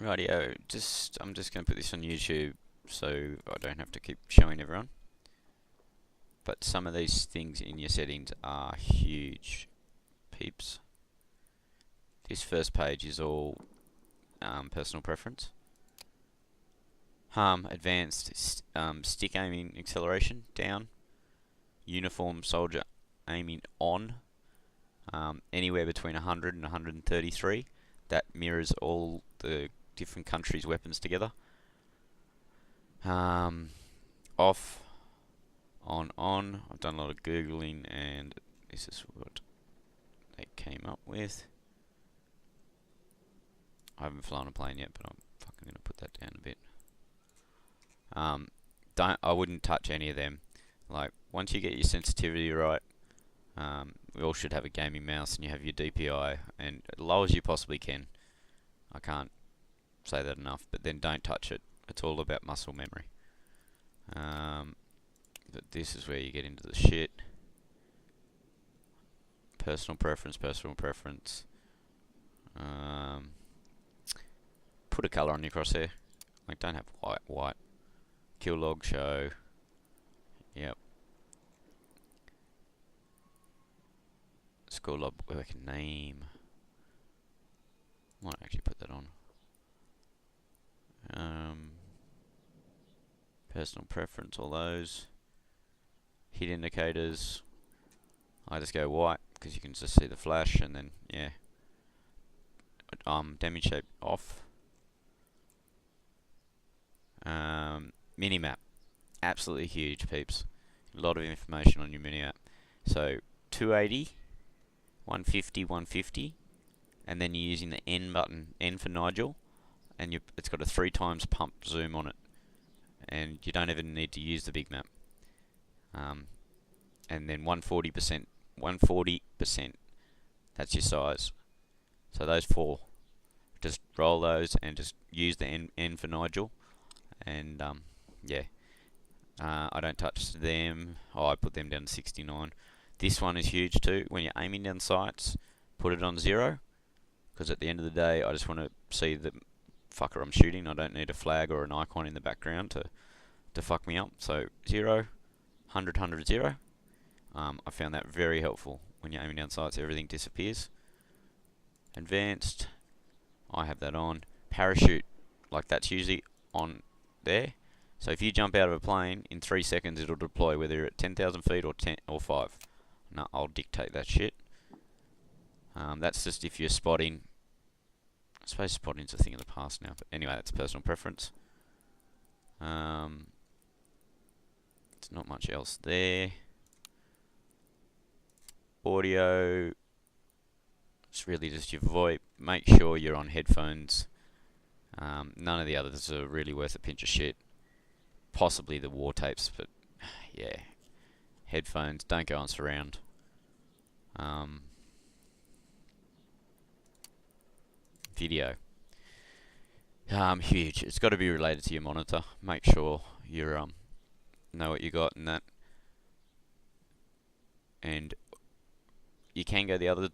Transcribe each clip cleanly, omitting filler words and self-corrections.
Rightio, I'm just going to put this on YouTube so I don't have to keep showing everyone. But some of these things in your settings are huge, peeps. This first page is all personal preference. Advanced stick aiming acceleration down. Uniform soldier aiming on. Anywhere between 100 and 133. That mirrors all the different countries' weapons together. Off, on. I've done a lot of Googling and this is what they came up with. I haven't flown a plane yet, but I'm fucking gonna put that down a bit. I wouldn't touch any of them. Like, once you get your sensitivity right, we all should have a gaming mouse and you have your DPI and as low as you possibly can. I can't say that enough, but then don't touch it. It's all about muscle memory. But this is where you get into the shit. Personal preference, personal preference. Put a colour on your crosshair. Like, don't have white. Kill log show. Yep. Score log work name. Might actually put that on. Personal preference, all those. Hit indicators. I just go white because you can just see the flash, and then yeah. Damage shape off. Minimap, absolutely huge, peeps. A lot of information on your minimap. So 280, 150, 150, and then you're using the N button, N for Nigel, and it's got a 3 times pump zoom on it, and you don't even need to use the big map. And then 140%, 140%. That's your size. So those 4, just roll those and just use the N for Nigel. And yeah, I don't touch them. I put them down to 69. This one is huge too. When you're aiming down sights, put it on 0, because at the end of the day, I just want to see the fucker I'm shooting. I don't need a flag or an icon in the background to fuck me up. So 0, 100, 100, 0. I found that very helpful. When you're aiming down sights, everything disappears. Advanced, I have that on. Parachute, like that's usually on there. So if you jump out of a plane, in 3 seconds it'll deploy, whether you're at 10,000 feet or 10 or 5. No, I'll dictate that shit. That's just if you're spotting. I suppose spotting's a thing of the past now, but anyway, that's personal preference. There's not much else there. Audio, it's really just your VoIP. Make sure you're on headphones. None of the others are really worth a pinch of shit. Possibly the war tapes, but yeah. Headphones, don't go on surround. Video. Huge. It's got to be related to your monitor. Make sure you know what you got in that. And you can go the other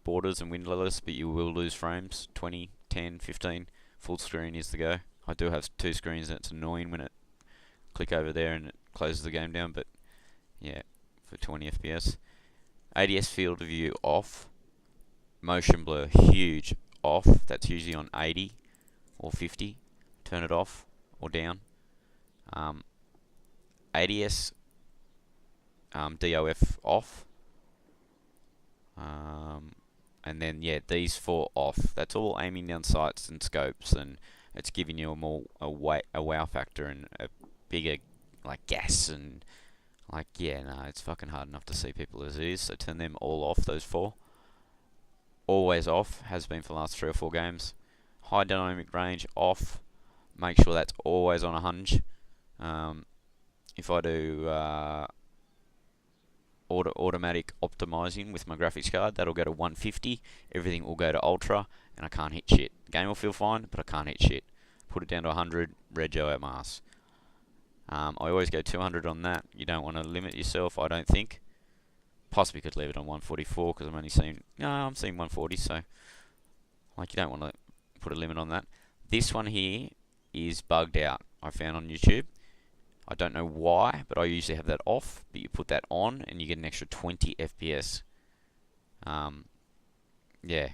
borders and windowless, but you will lose frames. 20, 10, 15. Full screen is the go. I do have 2 screens and it's annoying when it click over there and it closes the game down, but yeah, for 20 FPS. ADS field of view off. Motion blur huge off. That's usually on 80 or 50. Turn it off or down. ADS DOF off. And then yeah, these 4 off. That's all aiming down sights and scopes, and it's giving you a wow factor and a bigger like gas and like yeah, no, it's fucking hard enough to see people as it is. So turn them all off. Those 4. Always off. Has been for the last 3 or 4 games. High dynamic range off. Make sure that's always on a hunch. If I do automatic optimizing with my graphics card, that'll go to 150. Everything will go to ultra, and I can't hit shit. The game will feel fine, but I can't hit shit. Put it down to 100, rego out my ass. I always go 200 on that. You don't want to limit yourself, I don't think. Possibly could leave it on 144 because I'm seeing 140, so like you don't want to put a limit on that. This one here is bugged out, I found on YouTube. I don't know why, but I usually have that off, but you put that on and you get an extra 20 FPS. Yeah,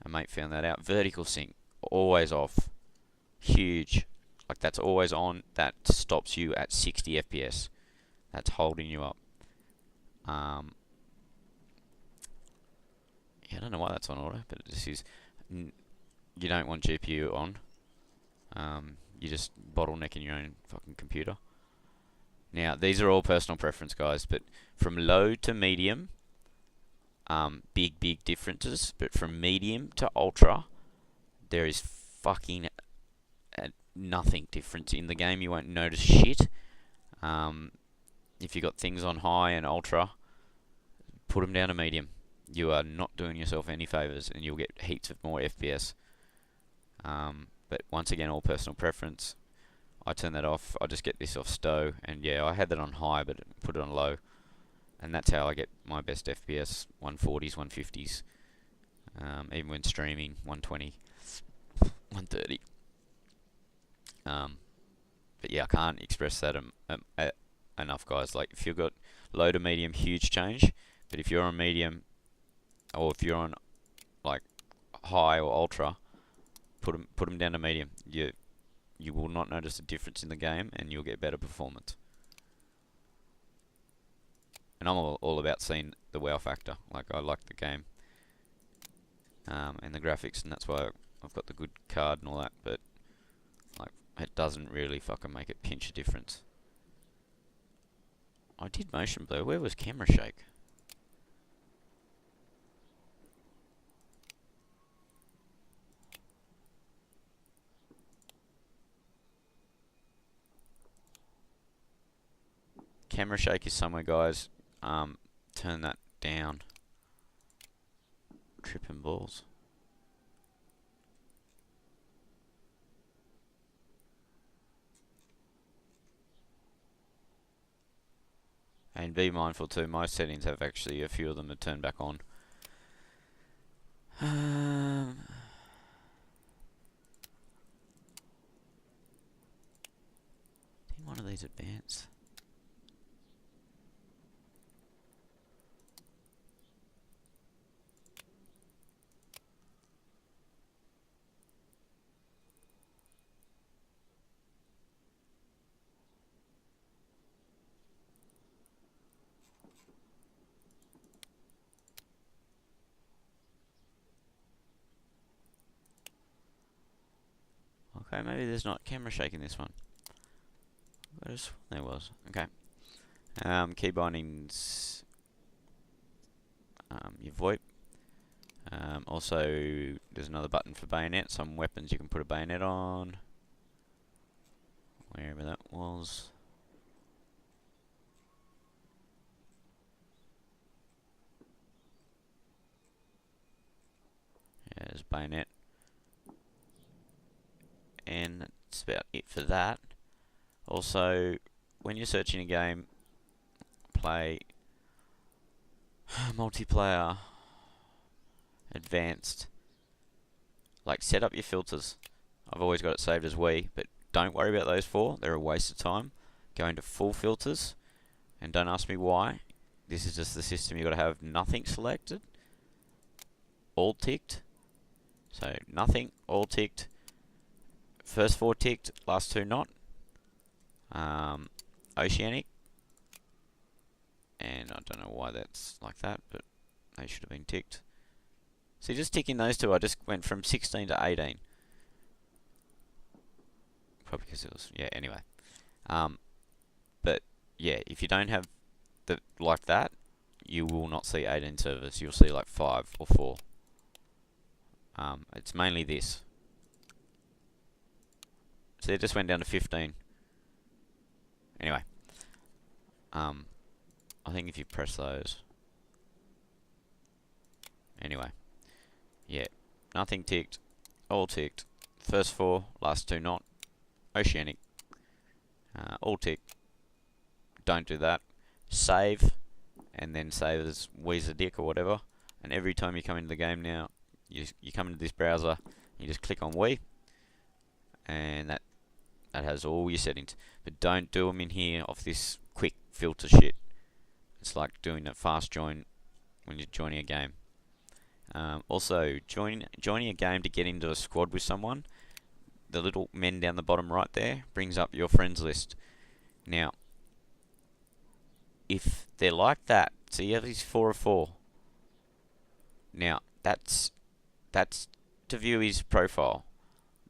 a mate found that out. Vertical sync, always off. Huge. Like, that's always on. That stops you at 60 FPS. That's holding you up. Yeah, I don't know why that's on auto, but this is... You don't want GPU on. You're just bottlenecking your own fucking computer. Now, these are all personal preference, guys, but from low to medium, big differences. But from medium to ultra, there is fucking nothing difference in the game. You won't notice shit. If you got things on high and ultra, put them down to medium. You are not doing yourself any favors, and you'll get heaps of more FPS. But once again, all personal preference. I turn that off. I just get this off stow, and yeah, I had that on high, but put it on low, and that's how I get my best FPS: 140s, 150s, even when streaming, 120, 130. But yeah, I can't express that enough, guys. Like, if you've got low to medium, huge change. But if you're on medium, or if you're on like high or ultra, put them down to medium. You will not notice a difference in the game, and you'll get better performance. And I'm all about seeing the wow factor. Like, I like the game and the graphics, and that's why I've got the good card and all that. But like, it doesn't really fucking make it pinch a difference. I did motion blur. Where was camera shake? Camera shake is somewhere, guys. Turn that down. Tripping balls. And be mindful too, my settings have actually, a few of them are turned back on. I think one of these advanced. Okay, maybe there's not camera shake in this one. There was. Okay. Key bindings. Your VoIP. Also, there's another button for bayonet. Some weapons you can put a bayonet on. Wherever that was. Yeah, there's bayonet. And that's about it for that. Also, when you're searching a game, play multiplayer, advanced, like, set up your filters. I've always got it saved as we, but don't worry about those four. They're a waste of time. Go into full filters, and don't ask me why. This is just the system. You've got to have nothing selected, all ticked. So nothing, all ticked. First four ticked, last two not. Oceanic. And I don't know why that's like that, but they should have been ticked. See, just ticking those two, I just went from 16 to 18. Probably because it was, yeah, anyway. But, yeah, if you don't have the like that, you will not see 18 servers. You'll see like 5 or 4. It's mainly this. So it just went down to 15. Anyway. I think if you press those. Anyway. Yeah. Nothing ticked. All ticked. First four, last two not. Oceanic. All ticked. Don't do that. Save. And then save as Weezer Dick or whatever. And every time you come into the game now, you come into this browser, you just click on Wii. and that has all your settings. But don't do them in here off this quick filter shit. It's like doing a fast join when you're joining a game. Also, joining a game to get into a squad with someone, the little men down the bottom right there brings up your friends list. Now, if they're like that, so you have these 4 of 4. Now, that's to view his profile.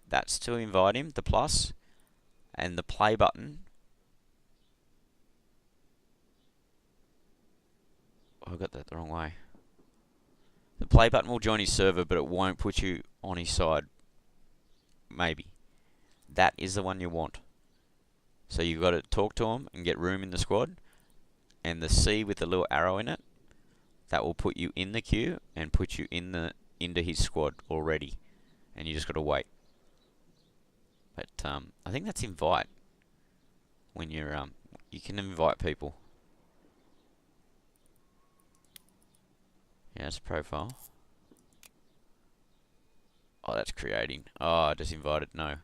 That's to invite him, the plus, and the play button. Oh, I got that the wrong way. The play button will join his server, but it won't put you on his side. Maybe. That is the one you want. So you've got to talk to him and get room in the squad. And the C with the little arrow in it, that will put you in the queue and put you into his squad already. And you just got to wait. But I think that's invite. When you're you can invite people. Yeah, that's a profile. Oh, that's creating. Oh, I just invited. No.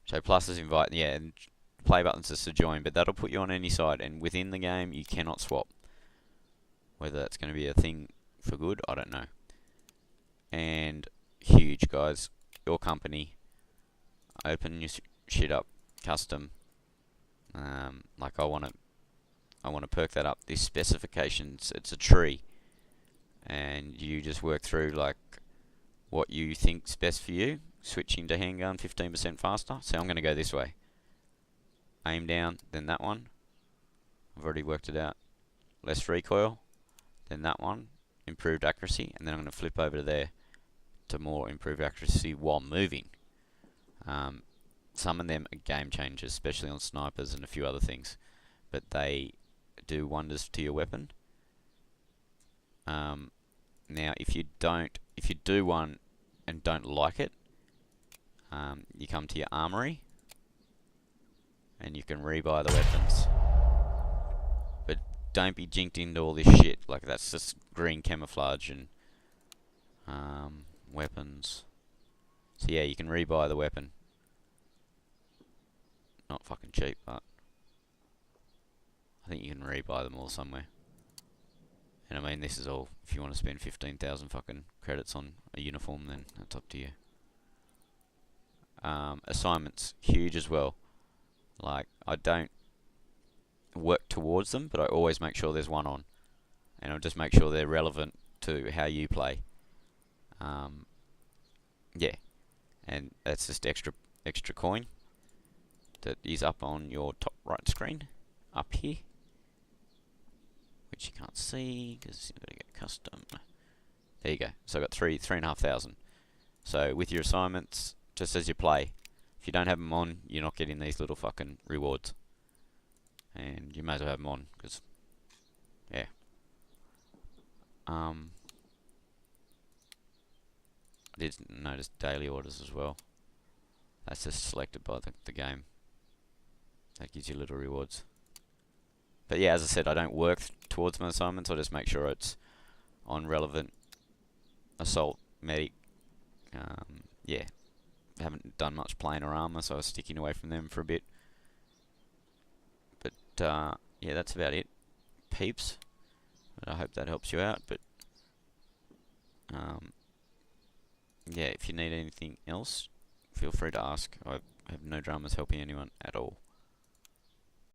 So plus is invite. Yeah, and play buttons is to join, but that'll put you on any side. And within the game, you cannot swap. Whether that's going to be a thing for good, I don't know. And huge, guys. Your company. Open your shit up. Custom. Like I want to perk that up. These specifications, it's a tree. And you just work through like what you think's best for you. Switching to handgun 15% faster. So I'm going to go this way. Aim down, then that one. I've already worked it out. Less recoil, then that one. Improved accuracy, and then I'm going to flip over to there to more improved accuracy while moving. Some of them are game changers, especially on snipers and a few other things. But they do wonders to your weapon. Now, if you do one and don't like it, you come to your armory and you can rebuy the weapons. But don't be jinked into all this shit. Like that's just green camouflage and weapons. So yeah, you can rebuy the weapon. Not fucking cheap, but I think you can rebuy them all somewhere. And I mean, this is all, if you want to spend 15,000 fucking credits on a uniform, then that's up to you. Assignments, huge as well. Like, I don't work towards them, but I always make sure there's one on. And I'll just make sure they're relevant to how you play. Yeah. And that's just extra coin that is up on your top right screen, up here. Which you can't see because you've got to get custom. There you go. So I got 3,500. So with your assignments, just as you play, if you don't have them on, you're not getting these little fucking rewards. And you may as well have them on because, yeah. I did notice daily orders as well. That's just selected by the game. That gives you little rewards. But yeah, as I said, I don't work towards my assignments. I just make sure it's on relevant assault, medic. Yeah, haven't done much plane or armor, so I was sticking away from them for a bit. But yeah, that's about it, peeps. But I hope that helps you out. But yeah, if you need anything else, feel free to ask. I have no dramas helping anyone at all.